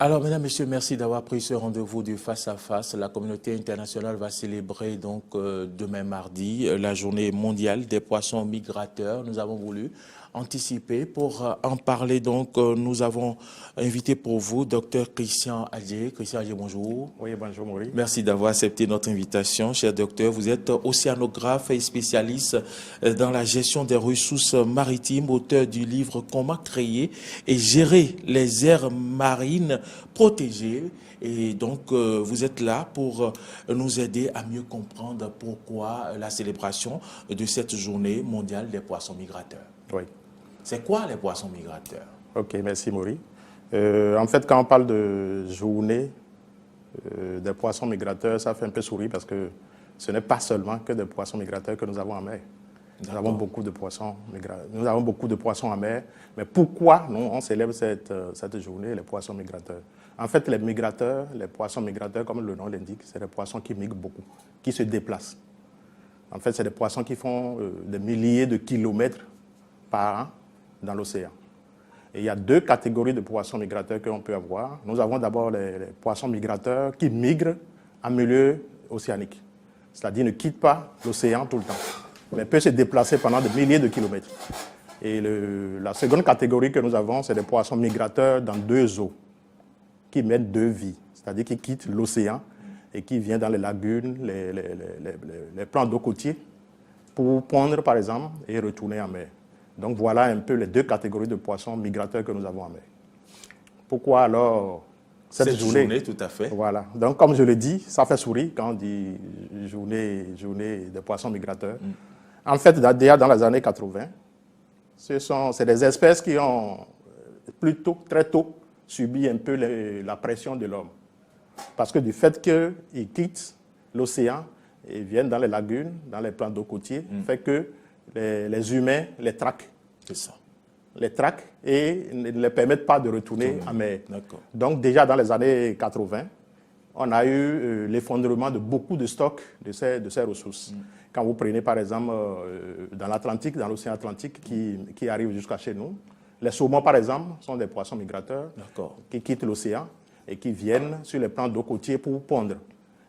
Alors, mesdames, messieurs, merci d'avoir pris ce rendez-vous du face-à-face. La communauté internationale va célébrer donc demain mardi la journée mondiale des poissons migrateurs. Nous avons voulu anticiper pour en parler. Donc, nous avons invité pour vous Dr Christian Adjé. Christian Adjé, bonjour. Oui, bonjour Maurice. Merci d'avoir accepté notre invitation, cher docteur. Vous êtes océanographe et spécialiste dans la gestion des ressources maritimes, auteur du livre « Comment créer et gérer les aires marines protégées ». Et donc, vous êtes là pour nous aider à mieux comprendre pourquoi la célébration de cette journée mondiale des poissons migrateurs. Oui. C'est quoi les poissons migrateurs? Ok, merci Maurice. En fait, quand on parle de journée des poissons migrateurs, ça fait un peu sourire parce que ce n'est pas seulement que des poissons migrateurs que nous avons en mer. Nous avons beaucoup de poissons migrateurs. Nous avons beaucoup de poissons en mer. Mais pourquoi on célèbre cette journée, les poissons migrateurs? En fait, les migrateurs, les poissons migrateurs, comme le nom l'indique, c'est des poissons qui migrent beaucoup, qui se déplacent. En fait, c'est des poissons qui font des milliers de kilomètres par an dans l'océan. Et il y a deux catégories de poissons migrateurs que l'on peut avoir. Nous avons d'abord les poissons migrateurs qui migrent en milieu océanique. C'est-à-dire ne quittent pas l'océan tout le temps, mais peuvent se déplacer pendant des milliers de kilomètres. Et la seconde catégorie que nous avons, c'est des poissons migrateurs dans deux eaux, qui mènent deux vies. C'est-à-dire qui quittent l'océan et qui viennent dans les lagunes, les plans d'eau côtiers, pour pondre par exemple et retourner en mer. Donc voilà un peu les deux catégories de poissons migrateurs que nous avons en mer. Pourquoi alors cette journée? Tout à fait. Voilà. Donc comme je le dis, ça fait sourire quand on dit journée des poissons migrateurs. En fait, déjà dans les années 80, c'est des espèces qui ont plutôt très tôt subi un peu la pression de l'homme. Parce que du fait qu'ils quittent l'océan et viennent dans les lagunes, dans les plans d'eau côtiers, fait que les humains les traquent. C'est ça. Les traquent et ne les permettent pas de retourner en mer. Donc déjà dans les années 80, on a eu l'effondrement de beaucoup de stocks de ces ressources. Quand vous prenez par exemple dans l'Atlantique, dans l'océan Atlantique qui arrive jusqu'à chez nous, les saumons par exemple sont des poissons migrateurs qui quittent l'océan et qui viennent sur les plans d'eau côtiers pour pondre.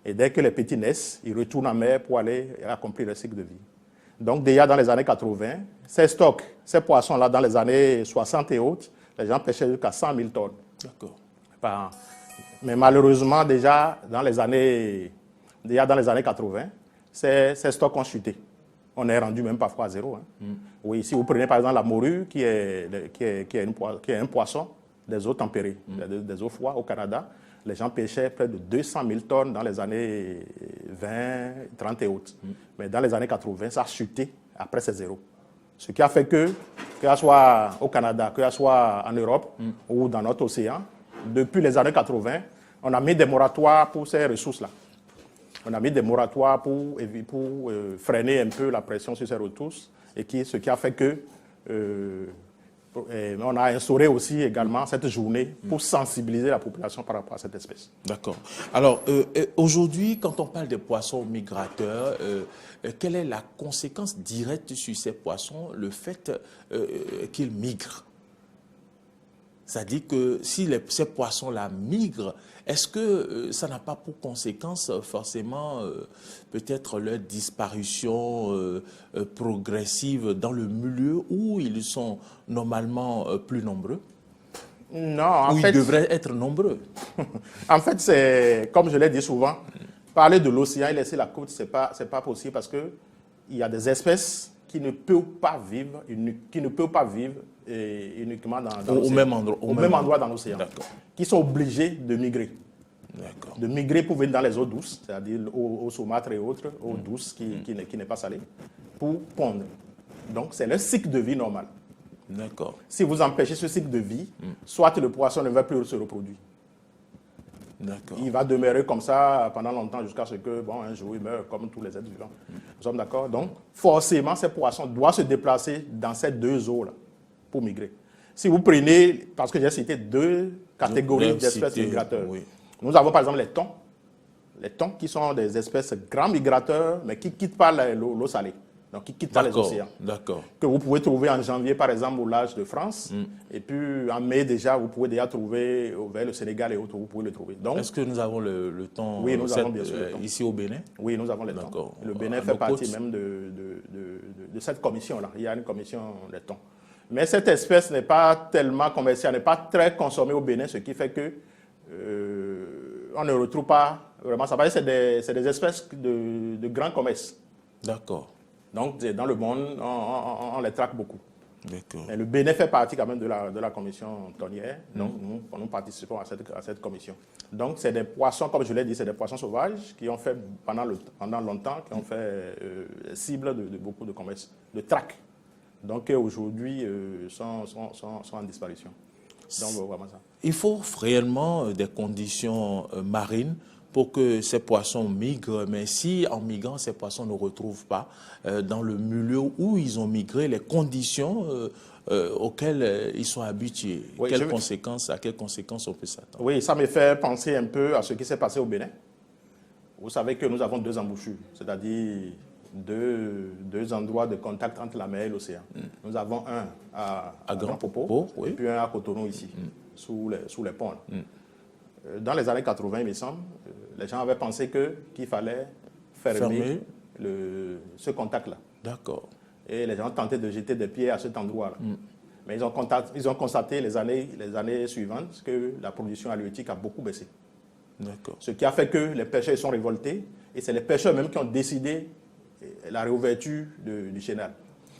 Et dès que les petits naissent, ils retournent en mer pour aller accomplir leur cycle de vie. Donc déjà dans les années 80, ces stocks, ces poissons-là, dans les années 60 et autres, les gens pêchaient jusqu'à 100 000 tonnes. Par an. Mais malheureusement, déjà dans les années 80, ces stocks ont chuté. On est rendu même parfois à zéro. Oui, si vous prenez par exemple la morue, qui est un poisson des eaux tempérées, des eaux froides au Canada, les gens pêchaient près de 200 000 tonnes dans les années 20, 30 et autres. Mais dans les années 80, ça a chuté. Après, c'est zéro. Ce qui a fait que ce soit au Canada, que ce soit en Europe ou dans notre océan, depuis les années 80, on a mis des moratoires pour ces ressources-là. On a mis des moratoires pour freiner un peu la pression sur ces ressources, et ce qui a fait que on a instauré aussi également cette journée pour sensibiliser la population par rapport à cette espèce. D'accord. Alors, aujourd'hui, quand on parle des poissons migrateurs, quelle est la conséquence directe sur ces poissons, le fait qu'ils migrent? C'est-à-dire que si ces poissons-là migrent, est-ce que ça n'a pas pour conséquence forcément peut-être leur disparition progressive dans le milieu où ils sont normalement plus nombreux? Non, en fait... Ils devraient être nombreux. En fait, c'est, comme je l'ai dit souvent, parler de l'océan et laisser la côte, c'est pas possible parce qu'il y a des espèces qui ne peuvent pas vivre uniquement dans au même endroit dans l'océan, qui sont obligés de migrer. De migrer pour venir dans les eaux douces, c'est-à-dire au Sumatra et autres, eaux douces qui n'est pas salée, pour pondre. Donc, c'est leur cycle de vie normal. Si vous empêchez ce cycle de vie, soit le poisson ne va plus se reproduire. Il va demeurer comme ça pendant longtemps jusqu'à ce que, un jour, il meurt comme tous les êtres vivants. Nous sommes d'accord? Donc, forcément, ces poissons doivent se déplacer dans ces deux eaux-là pour migrer. Si vous prenez, parce que j'ai cité deux catégories d'espèces migrateurs. Nous avons par exemple les thons qui sont des espèces grands migrateurs, mais qui ne quittent pas l'eau salée. donc qui quittent pas les océans. D'accord. Que vous pouvez trouver en janvier, par exemple, au large de France. Et puis en mai, déjà, vous pouvez déjà trouver vers le Sénégal et autres, vous pouvez le trouver. Est-ce que nous avons le temps? Oui, nous avons bien sûr le temps. Ici au Bénin? Oui, nous avons le temps. Le Bénin fait partie même de cette commission-là. Il y a une commission des thons. Mais cette espèce n'est pas tellement commerciale, n'est pas très consommée au Bénin, ce qui fait que on ne retrouve pas vraiment. Ça va dire c'est des espèces de grand commerce. D'accord. Donc, dans le monde, on les traque beaucoup. D'accord. Mais le Bénin fait partie quand même de la commission tonnière. Donc, nous participons à cette commission. Donc, c'est des poissons, comme je l'ai dit, c'est des poissons sauvages qui ont fait pendant longtemps, qui ont fait cible de beaucoup de commerce, de traque. Donc, aujourd'hui, sont en disparition. Donc, vraiment ça. Il faut réellement des conditions marines pour que ces poissons migrent, mais si en migrant, ces poissons ne retrouvent pas dans le milieu où ils ont migré les conditions auxquelles ils sont habitués, oui, à quelles conséquences on peut s'attendre? Oui, ça me fait penser un peu à ce qui s'est passé au Bénin. Vous savez que nous avons 2 embouchures, c'est-à-dire deux endroits de contact entre la mer et l'océan. Nous avons un à Grand Popo, oui, et puis un à Cotonou ici, sous les ponts. Dans les années 80, il me semble, les gens avaient pensé qu'il fallait fermer ce contact-là. D'accord. Et les gens tentaient de jeter des pieds à cet endroit-là. Mais ils ont constaté les années suivantes que la production halieutique a beaucoup baissé. D'accord. Ce qui a fait que les pêcheurs sont révoltés, et c'est les pêcheurs même qui ont décidé la réouverture du chenal.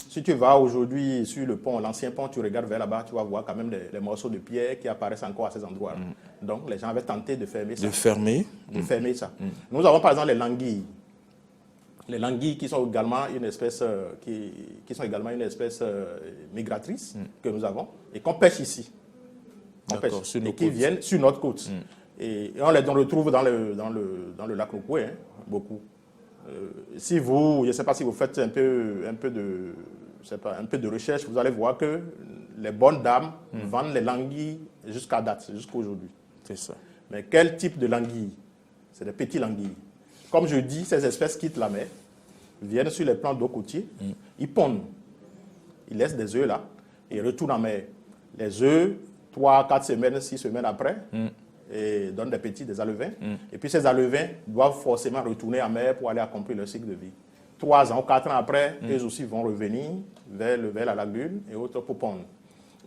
Si tu vas aujourd'hui sur le pont, l'ancien pont, tu regardes vers là-bas, tu vas voir quand même les morceaux de pierre qui apparaissent encore à ces endroits-là. Donc, les gens avaient tenté de fermer ça. De fermer ça. Nous avons par exemple les languilles. Les languilles qui sont également une espèce, migratrice que nous avons et qu'on pêche ici. Et qui viennent sur notre côte. Et on les retrouve dans le lac Nokoué, beaucoup. Si vous, je ne sais pas si vous faites un peu de recherche, vous allez voir que les bonnes dames vendent les languilles jusqu'à date, jusqu'à aujourd'hui. C'est ça. Mais quel type de languilles? C'est des petits languilles. Comme je dis, ces espèces quittent la mer, viennent sur les plans d'eau côtiers, ils pondent, ils laissent des œufs là, et retournent en mer. Les œufs, 3, 4 semaines, 6 semaines après, et donnent des alevins. Et puis ces alevins doivent forcément retourner en mer pour aller accomplir leur cycle de vie. 3 ans ou 4 ans après, eux aussi vont revenir vers la lagune et autres pour pondre.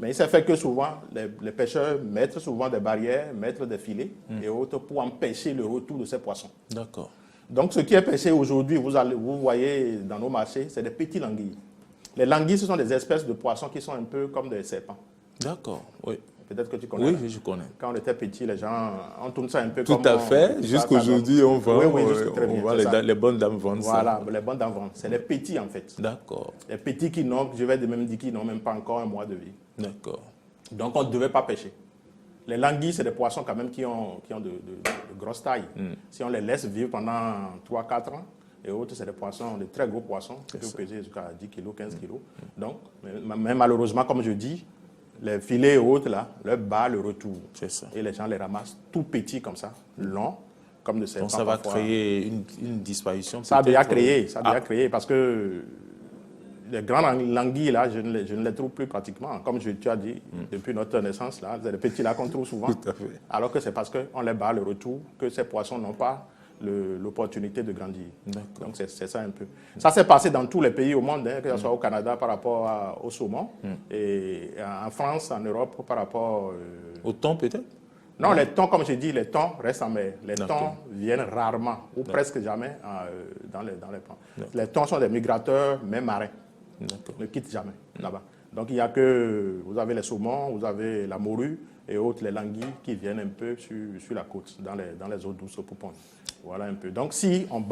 Mais il s'est fait que souvent, les pêcheurs mettent souvent des barrières, mettent des filets et autres pour empêcher le retour de ces poissons. D'accord. Donc ce qui est pêché aujourd'hui, vous voyez dans nos marchés, c'est des petits languilles. Les languilles, ce sont des espèces de poissons qui sont un peu comme des serpents. D'accord, oui. Peut-être que tu connais. Oui, je connais. Quand on était petit, les gens, on tourne ça un peu comme... Tout à fait. Jusqu'aujourd'hui, on vend. Oui, très bien, on voit les bonnes dames vendent ça. Voilà, les bonnes dames vendent. C'est les petits, en fait. D'accord. Les petits qui n'ont, je vais même dire, qui n'ont même pas encore un mois de vie. D'accord. Donc, on ne devait pas pêcher. Les languilles, c'est des poissons quand même qui ont de grosses tailles. Si on les laisse vivre pendant 3-4 ans, et autres, c'est des poissons, de très gros poissons, qui peuvent peser jusqu'à 10 kg, 15 kg. Donc, mais malheureusement, comme je dis, les filets et autres, là, leur bas, le retour. C'est ça. Et les gens les ramassent tout petits comme ça, longs, comme de ces. Donc ça va créer une disparition. Ça a déjà créé, parce que les grandes languilles, là, je ne les trouve plus pratiquement. Comme tu as dit, depuis notre naissance, là, c'est les petits là qu'on trouve souvent. Tout à fait. Alors que c'est parce qu'on les bat le retour que ces poissons n'ont pas l'opportunité de grandir. Donc c'est ça un peu. Ça s'est passé dans tous les pays au monde, que ce soit au Canada par rapport au saumon, et en France, en Europe par rapport... Au thon peut-être? Non, les thons, comme je dis, les thons restent en mer. Les thons viennent rarement, ou presque jamais, dans les plans. Les thons sont des migrateurs, mais marins. Ne quittent jamais là-bas. Donc il n'y a que... Vous avez les saumons, vous avez la morue, et autres, les languilles qui viennent un peu sur la côte, dans les eaux douces pour pondre. Voilà un peu. Donc, si on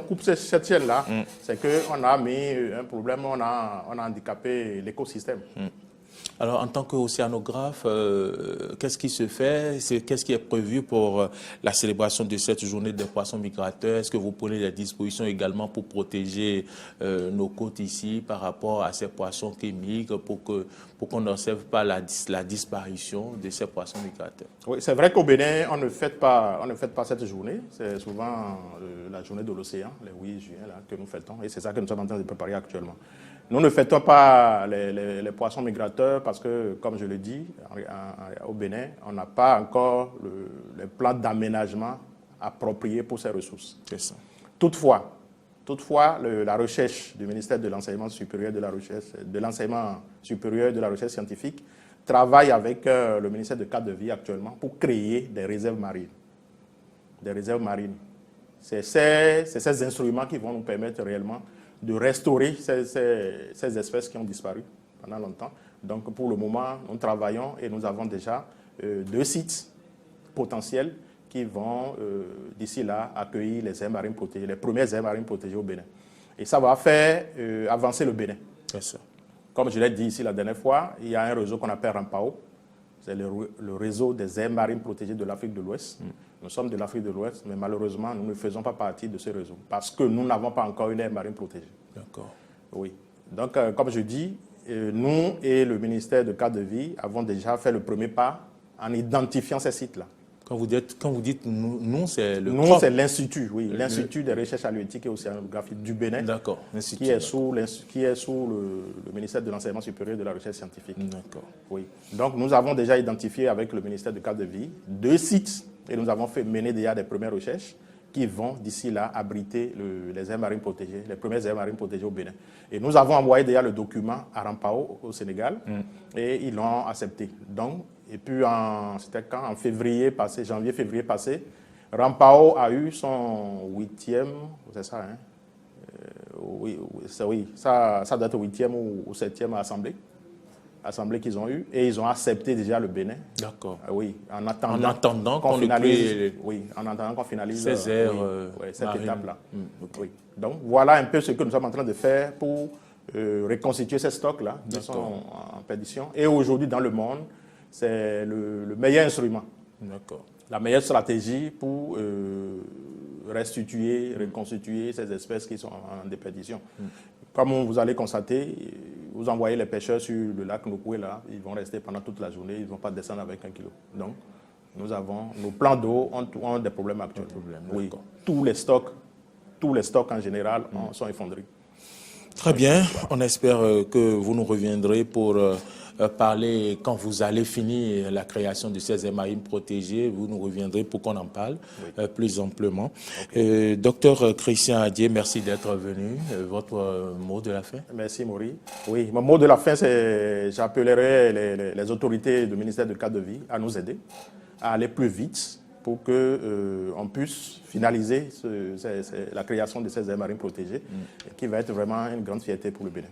coupe cette chaîne-là, c'est qu'on a mis un problème, on a handicapé l'écosystème. Alors, en tant qu'océanographe, qu'est-ce qui se fait? Qu'est-ce qui est prévu pour la célébration de cette journée des poissons migrateurs? Est-ce que vous prenez des dispositions également pour protéger nos côtes ici par rapport à ces poissons qui migrent pour qu'on n'observe pas la disparition de ces poissons migrateurs? Oui, c'est vrai qu'au Bénin, on ne fête pas cette journée. C'est souvent la journée de l'océan, le 8 juin, là, que nous fêtons. Et c'est ça que nous sommes en train de préparer actuellement. Nous ne fêtons pas les poissons migrateurs parce que, comme je le dis, au Bénin, on n'a pas encore les plans d'aménagement appropriés pour ces ressources. C'est ça. Toutefois, la recherche du ministère de l'Enseignement supérieur de la recherche scientifique travaille avec le ministère de Cadre de Vie actuellement pour créer des réserves marines. Des réserves marines. C'est ces instruments qui vont nous permettre réellement de restaurer ces espèces qui ont disparu pendant longtemps. Donc pour le moment, nous travaillons et nous avons déjà 2 sites potentiels qui vont d'ici là accueillir les aires marines protégées, les premières aires marines protégées au Bénin. Et ça va faire avancer le Bénin. C'est ça. Comme je l'ai dit ici la dernière fois, il y a un réseau qu'on appelle Rampao. C'est le réseau des aires marines protégées de l'Afrique de l'Ouest. Nous sommes de l'Afrique de l'Ouest, mais malheureusement, nous ne faisons pas partie de ce réseau parce que nous n'avons pas encore une aire marine protégée. D'accord. Oui. Donc, comme je dis, nous et le ministère de Cadre de Vie avons déjà fait le premier pas en identifiant ces sites-là. Quand vous dites nous, c'est le Nous, c'est l'Institut, oui, l'Institut des recherches halieutiques et océanographiques du Bénin, d'accord, qui est sous le ministère de l'Enseignement supérieur et de la recherche scientifique. D'accord. Oui. Donc, nous avons déjà identifié avec le ministère de Cadre de Vie 2 sites et nous avons mené déjà des premières recherches qui vont d'ici là abriter les aires marines protégées, les premières aires marines protégées au Bénin. Et nous avons envoyé déjà le document à Rampao au Sénégal et ils l'ont accepté. Donc, et puis, c'était quand? En février passé, janvier-février passé, Rampao a eu son 8e, c'est ça, hein? Oui, ça doit être 8e ou 7e assemblée qu'ils ont eue, et ils ont accepté déjà le Bénin. D'accord. Oui, en attendant qu'on finalise, ces aires cette étape-là. Okay. Oui. Donc, voilà un peu ce que nous sommes en train de faire pour reconstituer ces stocks-là qui sont en perdition. Et aujourd'hui, dans le monde, c'est le meilleur instrument, la meilleure stratégie pour restituer, reconstituer ces espèces qui sont en déperdition. Comme vous allez constater, vous envoyez les pêcheurs sur le lac Nokoué, là, ils vont rester pendant toute la journée, ils ne vont pas descendre avec 1 kilo. Donc, nos plans d'eau ont des problèmes actuels. Oui, tous les stocks en général sont effondrés. Très bien, on espère que vous nous reviendrez pour parler, quand vous allez finir la création de ces aires marines protégées, vous nous reviendrez pour qu'on en parle plus amplement. Okay. Docteur Christian Adjé, merci d'être venu. Votre mot de la fin? Merci Maury. Oui, mon mot de la fin, c'est j'appellerai les autorités du ministère de Cadre de Vie à nous aider, à aller plus vite pour qu'on puisse finaliser la création de ces aires marines protégées, qui va être vraiment une grande fierté pour le Bénin.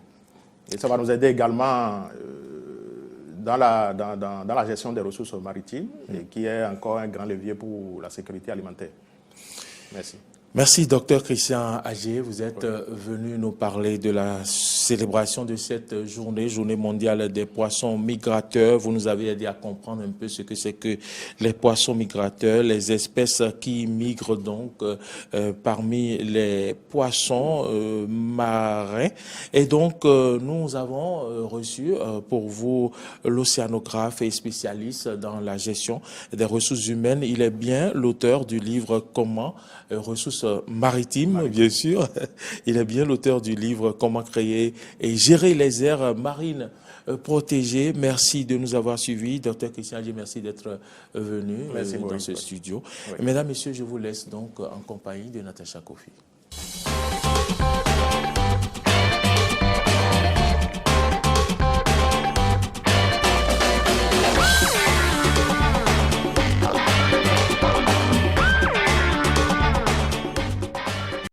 Et ça va nous aider également dans la gestion des ressources maritimes, et qui est encore un grand levier pour la sécurité alimentaire. Merci. Merci, docteur Christian Adjé. Vous êtes venu nous parler de la célébration de cette journée mondiale des poissons migrateurs. Vous nous avez aidé à comprendre un peu ce que c'est que les poissons migrateurs, les espèces qui migrent donc parmi les poissons marins. Et donc, nous avons reçu pour vous l'océanographe et spécialiste dans la gestion des ressources humaines. Il est bien l'auteur du livre « Comment ressources maritimes », bien sûr. Il est bien l'auteur du livre « Comment créer et gérer les aires marines protégées ». Merci de nous avoir suivis. Docteur Christian Adjé, merci d'être venu dans ce studio. Oui. Mesdames, Messieurs, je vous laisse donc en compagnie de Natacha Kofi.